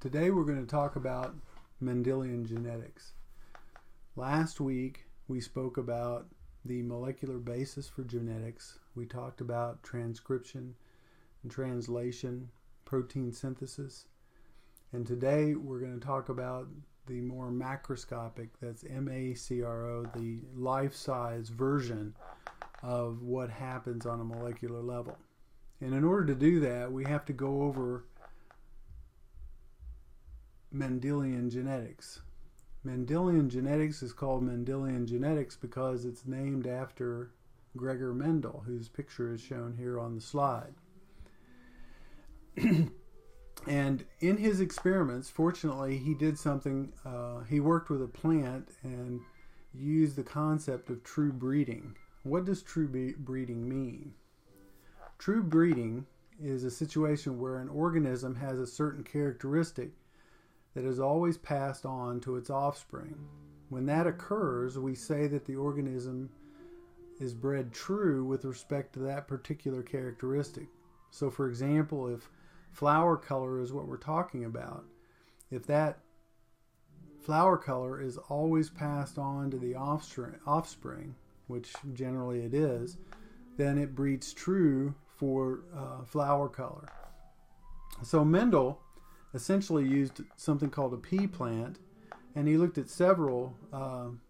Today we're going to talk about Mendelian genetics. Last week we spoke about the molecular basis for genetics. We talked about transcription and translation, protein synthesis. And today we're going to talk about the more macroscopic, that's MACRO, the life-size version of what happens on a molecular level. And in order to do that, we have to go over Mendelian genetics. Mendelian genetics is called Mendelian genetics because it's named after Gregor Mendel, whose picture is shown here on the slide. And in his experiments, fortunately, he did something. He worked with a plant and used the concept of true breeding. What does true breeding mean? True breeding is a situation where an organism has a certain characteristic that is always passed on to its offspring. When that occurs, we say that the organism is bred true with respect to that particular characteristic. So for example, if flower color is what we're talking about, if that flower color is always passed on to the offspring, which generally it is, then it breeds true for flower color. So Mendel essentially used something called a pea plant, and he looked at several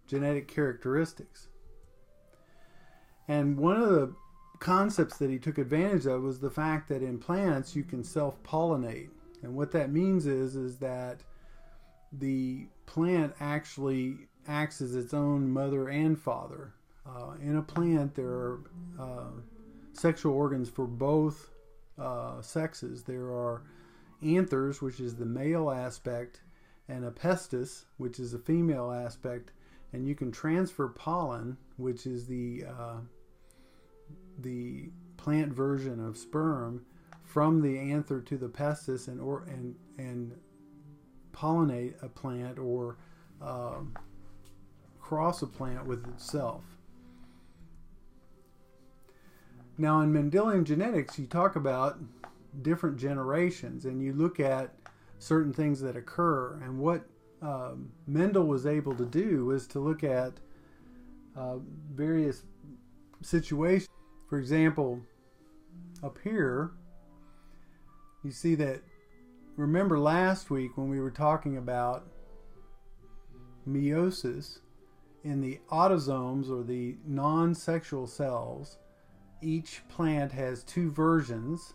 genetic characteristics. And one of the concepts that he took advantage of was the fact that in plants you can self-pollinate. And what that means is that the plant actually acts as its own mother and father. In a plant there are sexual organs for both sexes. There are anthers, which is the male aspect, and a pestis, which is the female aspect, and you can transfer pollen, which is the plant version of sperm, from the anther to the pestis and pollinate a plant or cross a plant with itself. Now in Mendelian genetics you talk about different generations and you look at certain things that occur, and what Mendel was able to do was to look at various situations. For example, up here you see that, remember last week when we were talking about meiosis, in the autosomes or the non-sexual cells, each plant has two versions.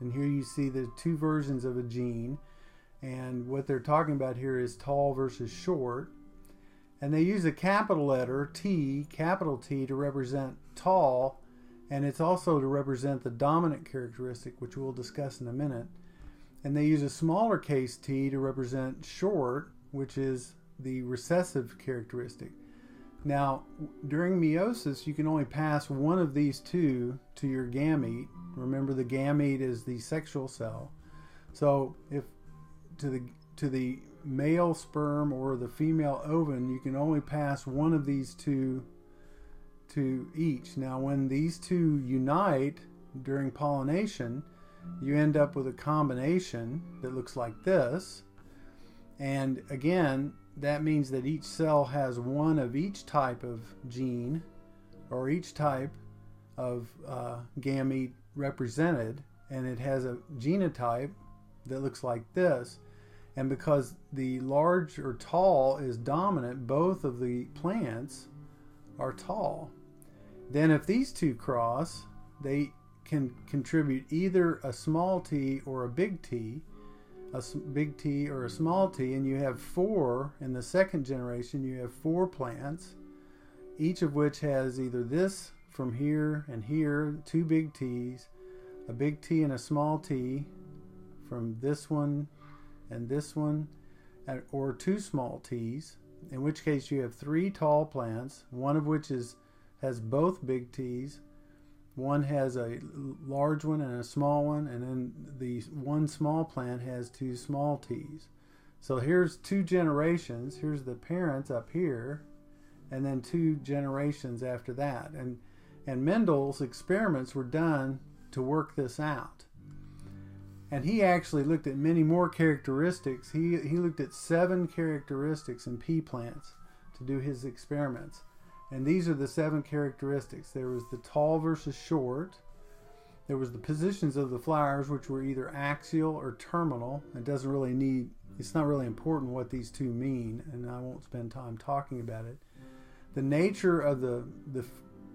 And here you see the two versions of a gene, and what they're talking about here is tall versus short. And they use a capital letter T, capital T, to represent tall, and it's also to represent the dominant characteristic, which we'll discuss in a minute. And they use a smaller case T to represent short, which is the recessive characteristic. Now, during meiosis, you can only pass one of these two to your gamete. Remember, the gamete is the sexual cell. So, if to the male sperm or the female ovum, you can only pass one of these two to each. Now, when these two unite during pollination, you end up with a combination that looks like this. And again, that means that each cell has one of each type of gene or each type of gamete represented, and it has a genotype that looks like this. And because the large or tall is dominant, both of the plants are tall. Then if these two cross, they can contribute either a small t or a big T, a big T or a small t, and you have four. In the second generation you have four plants, each of which has either this from here and here, two big T's, a big T and a small t from this one and this one, or two small t's, in which case you have three tall plants, one of which has both big T's, one has a large one and a small one, and then the one small plant has two small t's. So here's two generations. Here's the parents up here, and then two generations after that. And Mendel's experiments were done to work this out. And he actually looked at many more characteristics. He looked at 7 characteristics in pea plants to do his experiments. And these are the 7 characteristics. There was the tall versus short. There was the positions of the flowers, which were either axial or terminal. It's not really important what these two mean, and I won't spend time talking about it. The nature of the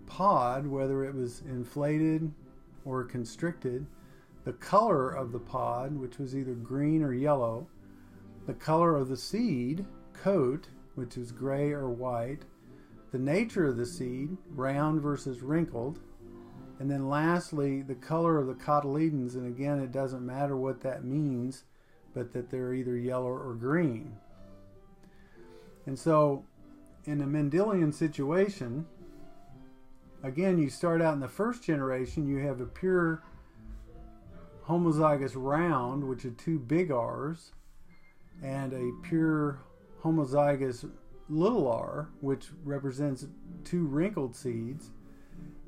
pod, whether it was inflated or constricted, the color of the pod, which was either green or yellow, the color of the seed coat, which is gray or white, the nature of the seed, round versus wrinkled, and then lastly, the color of the cotyledons, and again, it doesn't matter what that means, but that they're either yellow or green. And so, in a Mendelian situation, again, you start out in the first generation, you have a pure homozygous round, which are 2 big R's, and a pure homozygous little r, which represents 2 wrinkled seeds,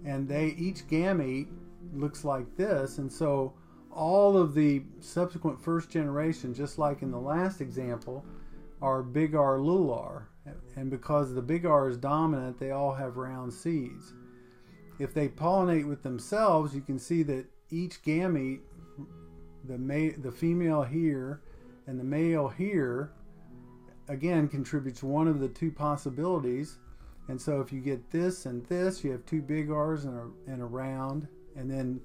and each gamete looks like this. And so all of the subsequent first generation, just like in the last example, are big R, little r, and because the big R is dominant, they all have round seeds. If they pollinate with themselves, you can see that each gamete, the female here and the male here, again contributes one of the 2 possibilities. And so if you get this and this, you have 2 big R's and a round, and then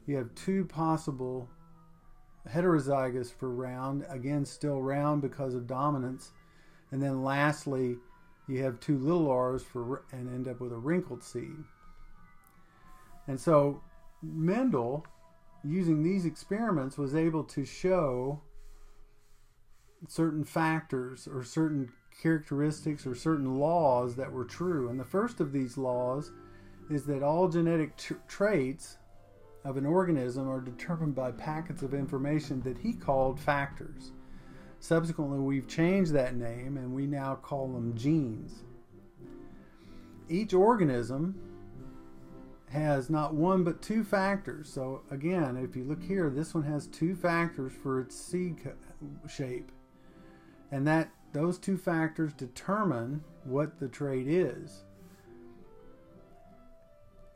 you have 2 possible heterozygous for round, again still round because of dominance, and then lastly you have 2 little R's and end up with a wrinkled seed. And so Mendel, using these experiments, was able to show certain factors or certain characteristics or certain laws that were true. And the first of these laws is that all genetic traits of an organism are determined by packets of information that he called factors. Subsequently, we've changed that name and we now call them genes. Each organism has not 1 but 2 factors. So again, if you look here, this one has 2 factors for its seed shape, and those 2 factors determine what the trait is.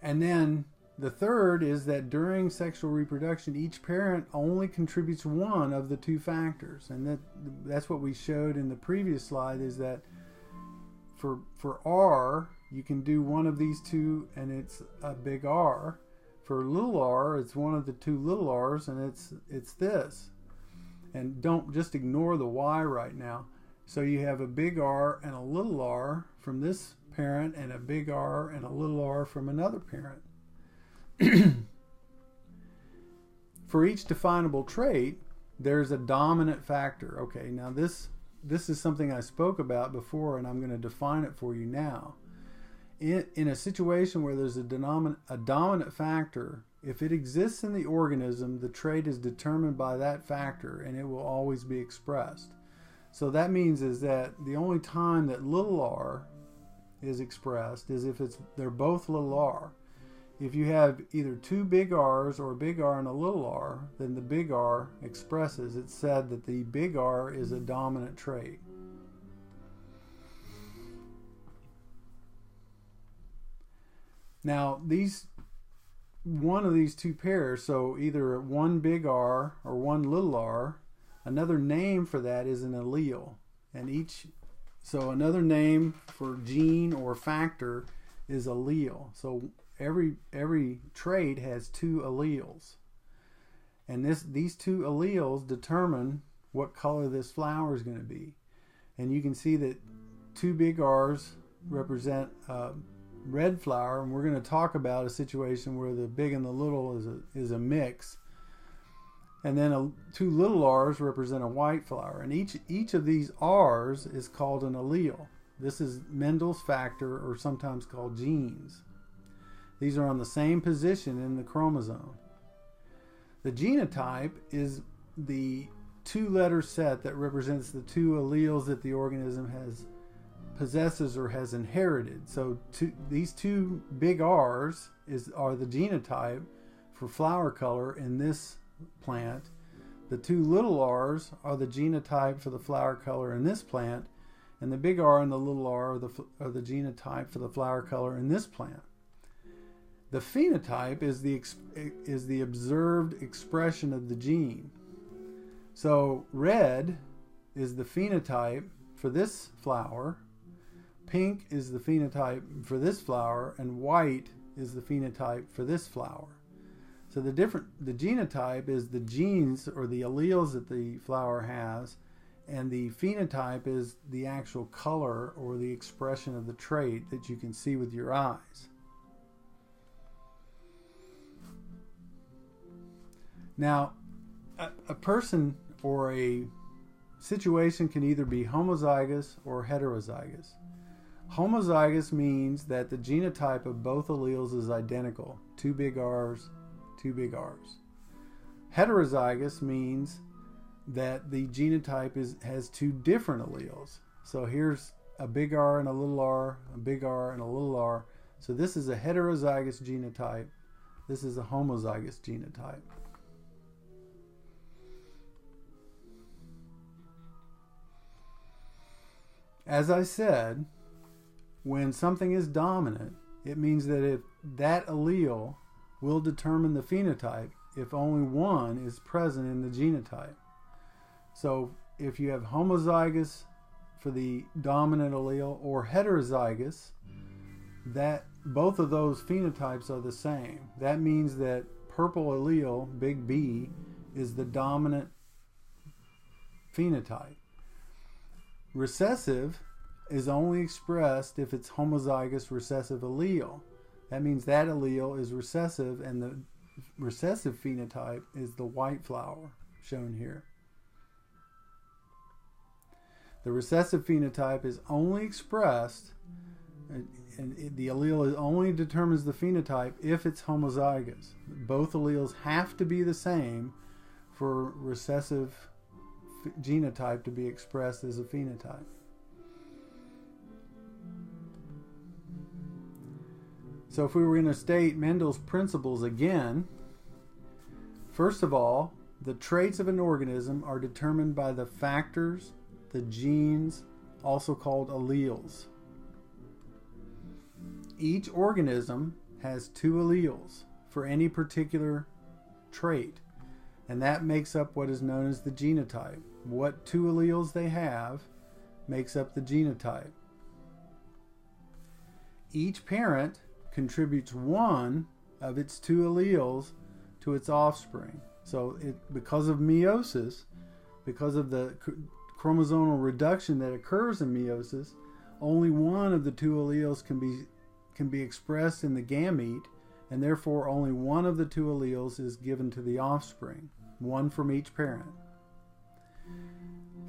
And then the third is that during sexual reproduction, each parent only contributes 1 of the 2 factors, and that's what we showed in the previous slide, is that for R, you can do 1 of these 2 and it's a big R. For little r, it's one of the 2 little r's, and it's this. And don't just ignore the y right now. So you have a big R and a little r from this parent, and a big R and a little r from another parent. For each definable trait, there's a dominant factor. Okay, now this is something I spoke about before, and I'm going to define it for you now. In a situation where there's a dominant factor, if it exists in the organism, the trait is determined by that factor, and it will always be expressed. So that means is that the only time that little r is expressed is if they're both little r. If you have either 2 big R's or a big R and a little r, then the big R expresses. It's said that the big R is a dominant trait. Now, one of these 2 pairs, so either 1 big R or 1 little r, another name for that is an allele. So another name for gene or factor is allele. So every trait has 2 alleles, and these 2 alleles determine what color this flower is going to be. And you can see that 2 big R's represent a red flower, and we're going to talk about a situation where the big and the little is a mix, and then 2 little r's represent a white flower, and each of these r's is called an allele. This is Mendel's factor, or sometimes called genes. These are on the same position in the chromosome. The genotype is the 2-letter set that represents the 2 alleles that the organism possesses or has inherited. So these 2 big R's are the genotype for flower color in this plant. The two little r's are the genotype for the flower color in this plant, and the big R and the little r are the genotype for the flower color in this plant. The phenotype is the observed expression of the gene. So red is the phenotype for this flower, pink is the phenotype for this flower, and white is the phenotype for this flower. So the genotype is the genes or the alleles that the flower has, and the phenotype is the actual color or the expression of the trait that you can see with your eyes. Now, a person or a situation can either be homozygous or heterozygous. Homozygous means that the genotype of both alleles is identical. Two big R's, two big R's. Heterozygous means that the genotype has two different alleles. So here's a big R and a little r, a big R and a little r. So this is a heterozygous genotype. This is a homozygous genotype. As I said, when something is dominant, it means that if that allele will determine the phenotype if only one is present in the genotype. So if you have homozygous for the dominant allele or heterozygous, that both of those phenotypes are the same. That means that purple allele, big B, is the dominant phenotype. Recessive is only expressed if it's homozygous recessive allele. That means that allele is recessive, and the recessive phenotype is the white flower shown here. The recessive phenotype is only expressed, and the allele only determines the phenotype if it's homozygous. Both alleles have to be the same for recessive genotype to be expressed as a phenotype. So if we were going to state Mendel's principles again, first of all, the traits of an organism are determined by the factors, the genes, also called alleles. Each organism has two alleles for any particular trait, and that makes up what is known as the genotype. What two alleles they have makes up the genotype. Each parent contributes one of its two alleles to its offspring. So because of meiosis, because of the chromosomal reduction that occurs in meiosis, only one of the two alleles can be expressed in the gamete, and therefore only one of the two alleles is given to the offspring, one from each parent.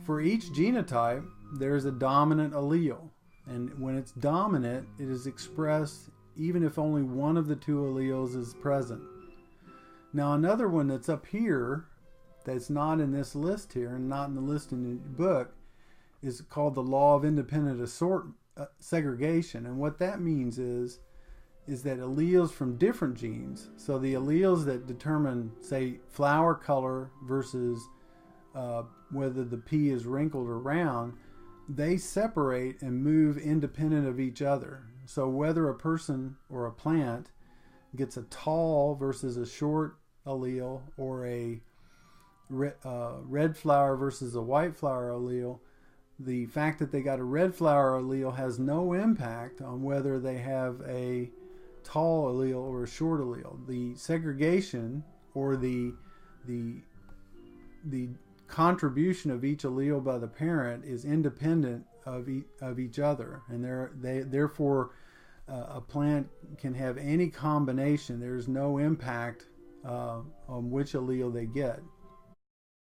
For each genotype, there is a dominant allele, and when it's dominant, it is expressed even if only one of the two alleles is present. Now another one that's up here that's not in this list here and not in the list in the book is called the law of independent segregation, and what that means is that alleles from different genes, so the alleles that determine, say, flower color versus whether the pea is wrinkled or round, they separate and move independent of each other. So whether a person or a plant gets a tall versus a short allele, or a red flower versus a white flower allele, the fact that they got a red flower allele has no impact on whether they have a tall allele or a short allele. The segregation or the contribution of each allele by the parent is independent of each other, and therefore a plant can have any combination. There's no impact on which allele they get.